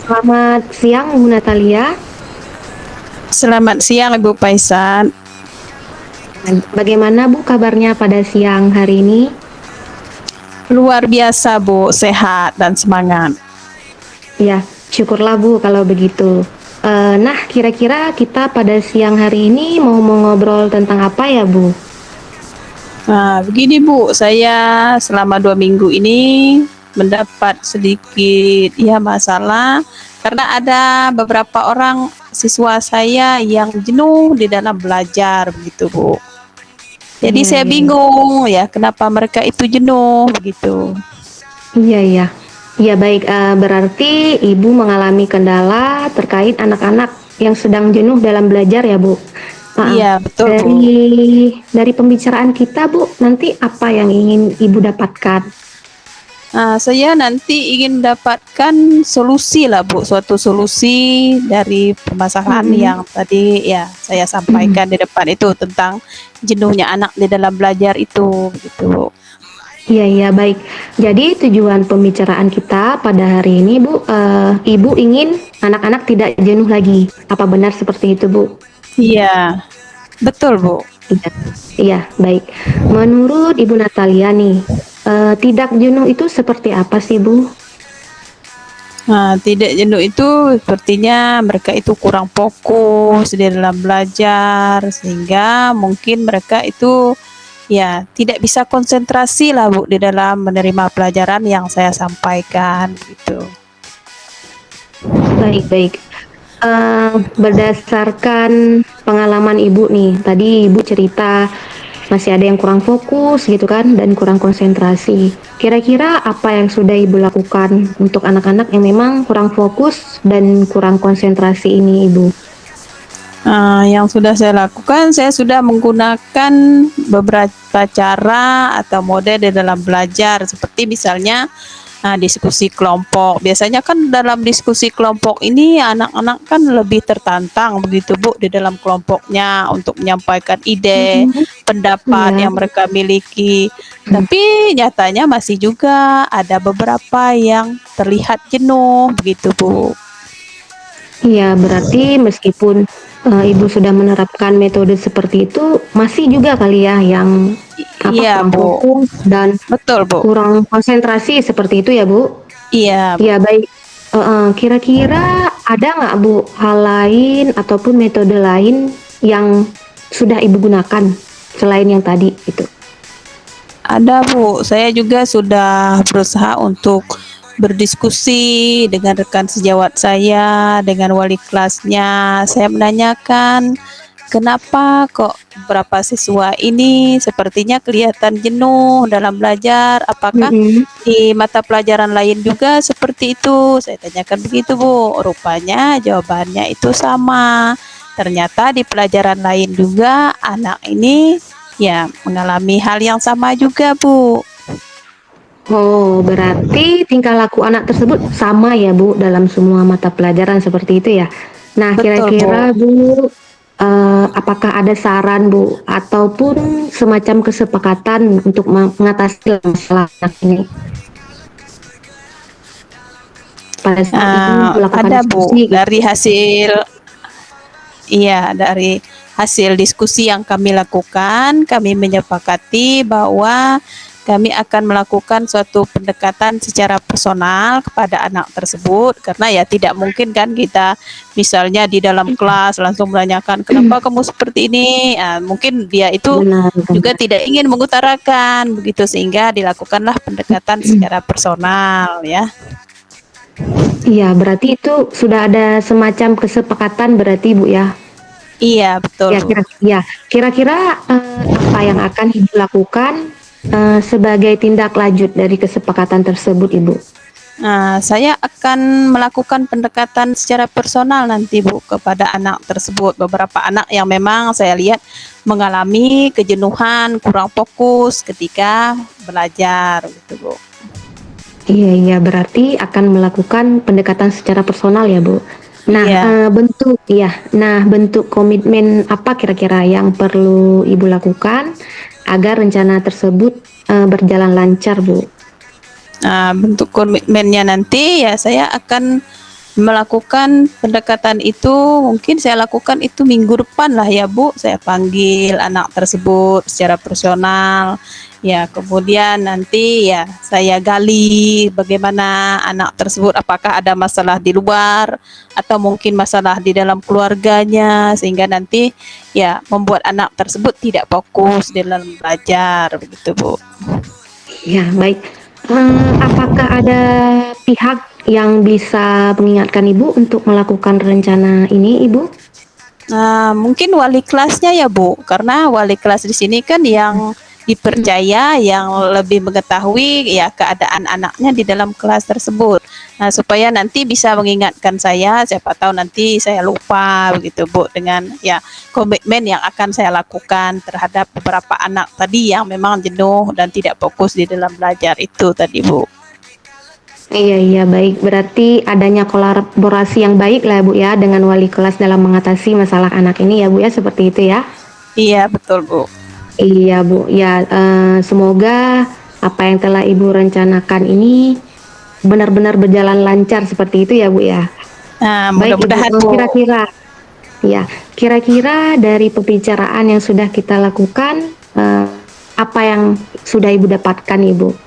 Selamat siang, Bu Natalia. Selamat siang Ibu Paisan. Bagaimana Bu kabarnya pada siang hari ini? Luar biasa Bu, sehat dan semangat. Ya, syukurlah Bu kalau begitu. Nah, kira-kira kita pada siang hari ini mau ngobrol tentang apa ya Bu? Nah, begini Bu, saya selama 2 minggu ini mendapat sedikit masalah karena ada beberapa orang siswa saya yang jenuh di dalam belajar begitu Bu. Jadi Iya, saya iya, iya. bingung ya kenapa mereka itu jenuh begitu. Iya, iya. Iya, baik. Berarti Ibu mengalami kendala terkait anak-anak yang sedang jenuh dalam belajar ya Bu? Iya betul Bu. Dari pembicaraan kita Bu, nanti apa yang ingin Ibu dapatkan? Saya nanti ingin mendapatkan solusi lah Bu, suatu solusi dari permasalahan Mm-mm. yang tadi ya saya sampaikan di depan itu tentang jenuhnya anak di dalam belajar itu, gitu Bu. Iya, iya, baik. Jadi tujuan pembicaraan kita pada hari ini, Bu, Ibu ingin anak-anak tidak jenuh lagi. Apa benar seperti itu, Bu? Iya, betul Bu. Iya, iya, baik. Menurut Ibu Natalia nih, tidak jenuh itu seperti apa sih, Bu? Tidak jenuh itu sepertinya mereka itu kurang fokus di dalam belajar sehingga mungkin mereka itu ya tidak bisa konsentrasi lah Bu di dalam menerima pelajaran yang saya sampaikan gitu. Baik, baik. Berdasarkan pengalaman Ibu nih, tadi Ibu cerita masih ada yang kurang fokus gitu kan dan kurang konsentrasi. Kira-kira apa yang sudah Ibu lakukan untuk anak-anak yang memang kurang fokus dan kurang konsentrasi ini, Ibu? Yang sudah saya lakukan, saya sudah menggunakan beberapa cara atau mode di dalam belajar, seperti misalnya diskusi kelompok. Biasanya kan dalam diskusi kelompok ini anak-anak kan lebih tertantang begitu Bu di dalam kelompoknya untuk menyampaikan ide, Mhm. pendapat Iya. yang mereka miliki. Tapi nyatanya masih juga ada beberapa yang terlihat jenuh begitu Bu. Iya, berarti meskipun Ibu sudah menerapkan metode seperti itu, masih juga kali ya yang Iya kurang Bu, fokus dan betul Bu. kurang konsentrasi seperti itu ya, Bu? Iya Bu. Ya baik. Kira-kira ada nggak Bu hal lain ataupun metode lain yang sudah Ibu gunakan selain yang tadi itu? Ada Bu, saya juga sudah berusaha untuk berdiskusi dengan rekan sejawat saya, dengan wali kelasnya. Saya menanyakan, kenapa kok beberapa siswa ini sepertinya kelihatan jenuh dalam belajar? Apakah Mhm. di mata pelajaran lain juga seperti itu? Saya tanyakan begitu Bu. Rupanya jawabannya itu sama. Ternyata di pelajaran lain juga anak ini ya, mengalami hal yang sama juga, Bu. Oh, berarti tingkah laku anak tersebut sama ya Bu dalam semua mata pelajaran seperti itu ya? Nah, Betul, Bu. kira-kira Bu, apakah ada saran Bu ataupun semacam kesepakatan untuk mengatasi masalah anak ini pada saat Ibu melakukan Ada, Bu, diskusi gitu? dari hasil diskusi yang kami lakukan, kami menyepakati bahwa kami akan melakukan suatu pendekatan secara personal kepada anak tersebut karena ya tidak mungkin kan kita misalnya di dalam kelas langsung menanyakan kenapa kamu seperti ini. Mungkin dia itu Benar, juga benar. tidak ingin mengutarakan begitu sehingga dilakukanlah pendekatan secara personal ya. Iya, berarti itu sudah ada semacam kesepakatan berarti Bu ya? Iya betul Ya, Bu. kira-kira apa yang akan Ibu lakukan sebagai tindak lanjut dari kesepakatan tersebut, Ibu? Saya akan melakukan pendekatan secara personal nanti Bu kepada anak tersebut. Beberapa anak yang memang saya lihat mengalami kejenuhan, kurang fokus ketika belajar gitu Bu. Iya, iya, berarti akan melakukan pendekatan secara personal ya, Bu. Nah, Iya. bentuk komitmen apa kira-kira yang perlu Ibu lakukan agar rencana tersebut berjalan lancar, Bu? Bentuk komitmennya nanti ya saya akan melakukan pendekatan itu mungkin saya lakukan itu minggu depan lah ya Bu. Saya panggil anak tersebut secara personal. Ya, kemudian nanti ya saya gali bagaimana anak tersebut, apakah ada masalah di luar atau mungkin masalah di dalam keluarganya, sehingga nanti ya membuat anak tersebut tidak fokus dalam belajar begitu Bu. Ya, baik. Apakah ada pihak yang bisa mengingatkan Ibu untuk melakukan rencana ini, Ibu? Nah, mungkin wali kelasnya ya Bu, karena wali kelas di sini kan yang dipercaya, yang lebih mengetahui ya keadaan anaknya di dalam kelas tersebut. Nah, supaya nanti bisa mengingatkan saya, siapa tahu nanti saya lupa begitu Bu, dengan ya komitmen yang akan saya lakukan terhadap beberapa anak tadi yang memang jenuh dan tidak fokus di dalam belajar itu tadi Bu. Iya, iya, baik. Berarti adanya kolaborasi yang baik lah, Bu, ya, dengan wali kelas dalam mengatasi masalah anak ini ya, Bu, ya, seperti itu ya. Iya, betul Bu. Iya, Bu. Ya, semoga apa yang telah Ibu rencanakan ini benar-benar berjalan lancar seperti itu ya, Bu, ya. Nah, Baik, Ibu. mudah-mudahan Bu. Kira-kira, ya, kira-kira dari pembicaraan yang sudah kita lakukan, apa yang sudah Ibu dapatkan, Ibu?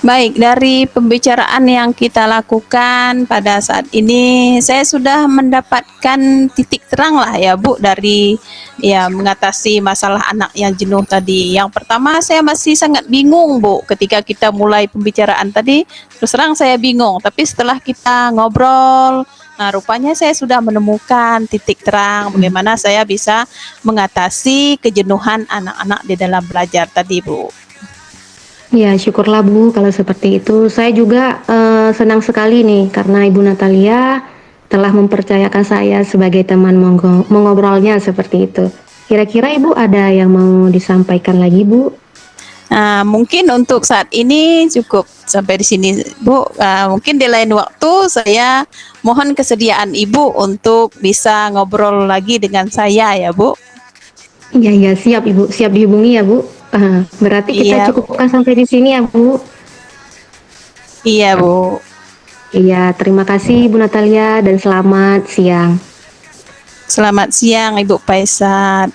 Baik, dari pembicaraan yang kita lakukan pada saat ini, saya sudah mendapatkan titik terang lah ya Bu, dari ya mengatasi masalah anak yang jenuh tadi. Yang pertama, saya masih sangat bingung Bu, ketika kita mulai pembicaraan tadi, terus terang saya bingung. Tapi setelah kita ngobrol, nah rupanya saya sudah menemukan titik terang bagaimana saya bisa mengatasi kejenuhan anak-anak di dalam belajar tadi Bu. Ya, syukurlah Bu kalau seperti itu. Saya juga senang sekali nih karena Ibu Natalia telah mempercayakan saya sebagai teman mengobrolnya seperti itu. Kira-kira Ibu ada yang mau disampaikan lagi, Bu? Nah, mungkin untuk saat ini cukup sampai di sini, Bu. Mungkin di lain waktu saya mohon kesediaan Ibu untuk bisa ngobrol lagi dengan saya ya, Bu. Iya, iya, siap Ibu. Siap dihubungi ya, Bu. Berarti kita Iya, cukupkan sampai di sini ya, Bu. iya, Bu. Iya, terima kasih Bu Natalia dan selamat siang. Selamat siang, Ibu Paisat.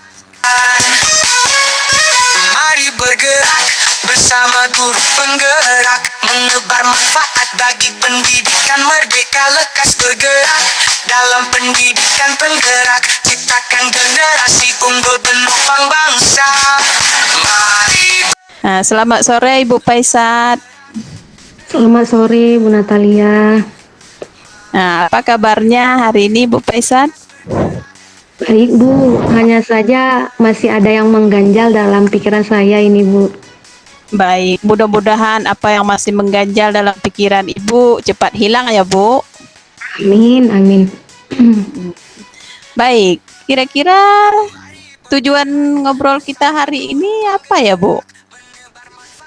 Mari bergerak bersama guru penggerak, menebar manfaat bagi pendidikan merdeka, lekas bergerak dalam pendidikan penggerak, ciptakan generasi unggul penopang bangsa. Mari. Nah, selamat sore Ibu Paisat. Selamat sore Bu Natalia. Nah, apa kabarnya hari ini Bu Paisat? Baik Bu, hanya saja masih ada yang mengganjal dalam pikiran saya ini Bu. Baik, mudah-mudahan apa yang masih mengganjal dalam pikiran Ibu cepat hilang ya Bu. Amin, amin. Baik, kira-kira tujuan ngobrol kita hari ini apa ya Bu?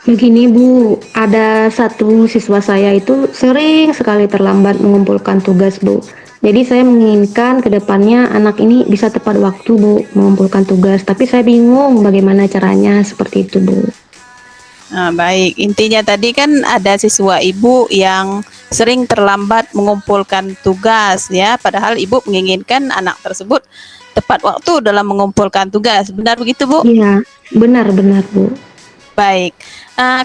Begini Bu, ada satu siswa saya itu sering sekali terlambat mengumpulkan tugas Bu. Jadi saya menginginkan ke depannya anak ini bisa tepat waktu Bu mengumpulkan tugas. Tapi saya bingung bagaimana caranya seperti itu Bu. Nah, baik, intinya tadi kan ada siswa Ibu yang sering terlambat mengumpulkan tugas ya, padahal Ibu menginginkan anak tersebut tepat waktu dalam mengumpulkan tugas. Benar begitu Bu? Iya, benar-benar Bu. Baik.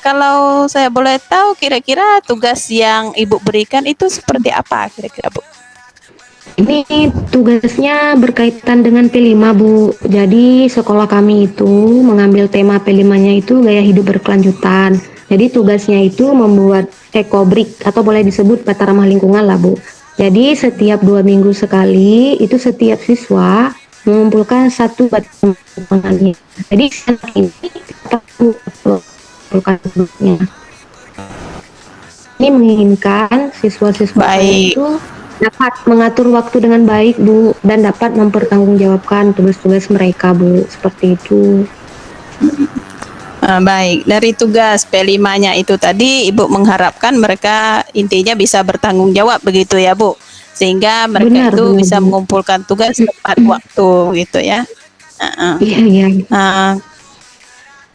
Kalau saya boleh tahu kira-kira tugas yang Ibu berikan itu seperti apa kira-kira Bu? Ini tugasnya berkaitan dengan P5 Bu. Jadi sekolah kami itu mengambil tema P5-nya itu gaya hidup berkelanjutan. Jadi tugasnya itu membuat ekobrik atau boleh disebut peta ramah lingkungan lah Bu. Jadi setiap 2 minggu sekali itu setiap siswa mengumpulkan satu batu lingkungannya. Jadi anak ini kita mengumpulkan bentuknya. Ini menginginkan siswa-siswa saya Baik. itu dapat mengatur waktu dengan baik Bu dan dapat mempertanggungjawabkan tugas-tugas mereka Bu, seperti itu. Baik, dari tugas P5-nya itu tadi Ibu mengharapkan mereka intinya bisa bertanggung jawab begitu ya Bu, sehingga mereka Benar, itu benar, bisa Bu. mengumpulkan tugas tepat waktu gitu ya. Iya, iya.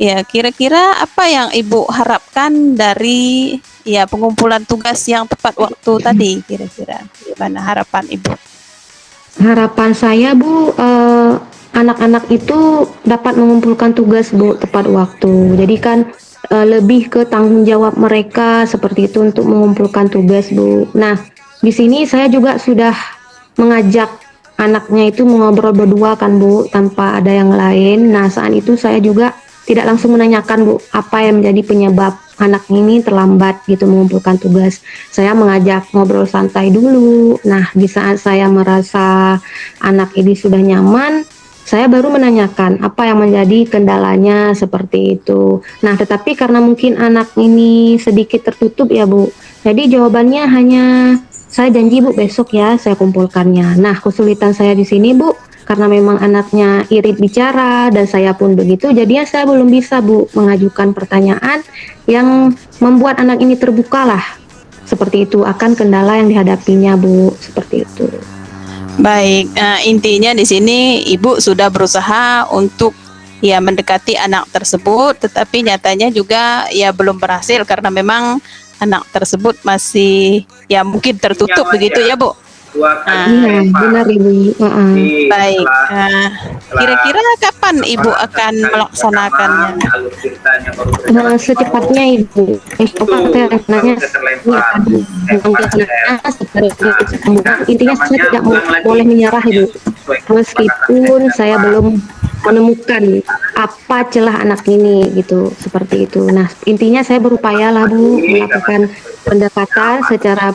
Ya, kira-kira apa yang Ibu harapkan dari ya pengumpulan tugas yang tepat waktu tadi kira-kira gimana harapan Ibu? Harapan saya Bu, anak-anak itu dapat mengumpulkan tugas Bu tepat waktu. Jadi kan lebih ke tanggung jawab mereka seperti itu untuk mengumpulkan tugas Bu. Nah, di sini saya juga sudah mengajak anaknya itu mengobrol berdua kan Bu, tanpa ada yang lain. Nah, saat itu saya juga tidak langsung menanyakan Bu, apa yang menjadi penyebab anak ini terlambat gitu mengumpulkan tugas. Saya mengajak ngobrol santai dulu. Nah, di saat saya merasa anak ini sudah nyaman, saya baru menanyakan apa yang menjadi kendalanya seperti itu. Nah, tetapi karena mungkin anak ini sedikit tertutup ya Bu, jadi jawabannya hanya saya janji Bu besok ya saya kumpulkannya. Nah, kesulitan saya di sini Bu, karena memang anaknya irit bicara dan saya pun begitu, jadinya saya belum bisa Bu mengajukan pertanyaan yang membuat anak ini terbuka lah. Seperti itu akan kendala yang dihadapinya Bu, seperti itu. Baik, intinya di sini Ibu sudah berusaha untuk ya mendekati anak tersebut, tetapi nyatanya juga ya belum berhasil karena memang anak tersebut masih ya mungkin tertutup begitu ya Bu. Iya, benar Ibu. Baik, kira-kira kapan Ibu akan melaksanakannya? Secepatnya Ibu. Rencananya intinya saya tidak boleh menyerah Ibu. Meskipun saya belum menemukan apa celah anak ini gitu, seperti itu. Nah, intinya saya berupaya lah Bu melakukan pendekatan secara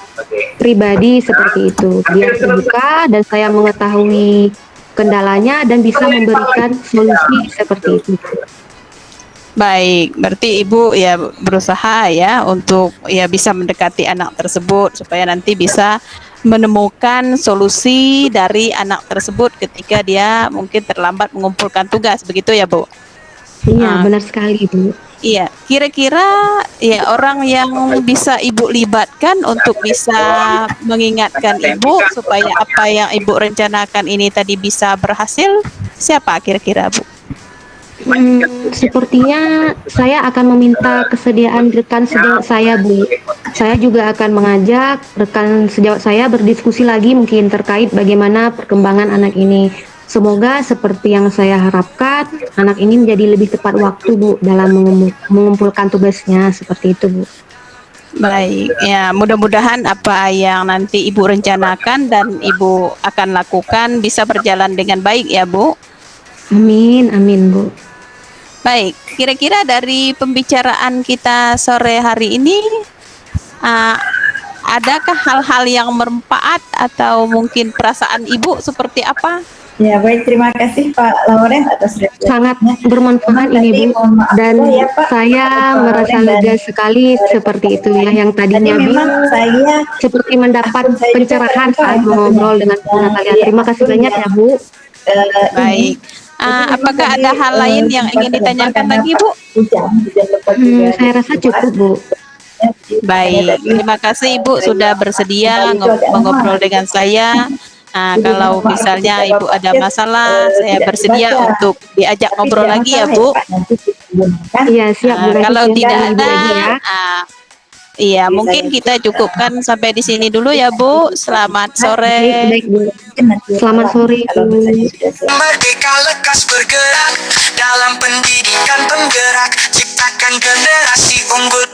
pribadi seperti itu, biar terbuka dan saya mengetahui kendalanya dan bisa memberikan solusi seperti itu. Baik, berarti Ibu ya berusaha ya untuk ya bisa mendekati anak tersebut supaya nanti bisa menemukan solusi dari anak tersebut ketika dia mungkin terlambat mengumpulkan tugas, begitu ya Bu? Iya, benar sekali Bu. Iya, kira-kira ya orang yang bisa Ibu libatkan untuk bisa mengingatkan Ibu supaya apa yang Ibu rencanakan ini tadi bisa berhasil, siapa kira-kira Bu? Sepertinya saya akan meminta kesediaan rekan sejawat saya Bu. Saya juga akan mengajak rekan sejawat saya berdiskusi lagi mungkin terkait bagaimana perkembangan anak ini. Semoga seperti yang saya harapkan, anak ini menjadi lebih tepat waktu Bu dalam mengumpulkan tugasnya seperti itu Bu. Baik, ya mudah-mudahan apa yang nanti Ibu rencanakan dan Ibu akan lakukan bisa berjalan dengan baik ya Bu. Amin, amin Bu. Baik, kira-kira dari pembicaraan kita sore hari ini, adakah hal-hal yang bermanfaat atau mungkin perasaan Ibu seperti apa? Ya baik, terima kasih Pak Lauren atas Sangat bermanfaat ini Bu, dan saya merasa lega sekali seperti itu ya, yang tadinya bingung saya seperti mendapat pencerahan saat mengobrol dengan kalian. Terima kasih banyak ya Bu. Baik, apakah ada hal lain yang ingin ditanyakan lagi Bu? Saya rasa cukup Bu. Baik, terima kasih Ibu sudah bersedia mengobrol dengan saya. Kalau misalnya Ibu ada masalah, saya bersedia untuk diajak ngobrol lagi ya Bu. Iya siap Bu. Kalau tidak Ibu ada, lagi ya. iya mungkin kita cukupkan sampai di sini dulu ya Bu. Selamat sore. Baik Bu. Selamat sore Bu. Merdeka lekas bergerak dalam pendidikan penggerak, ciptakan generasi unggul.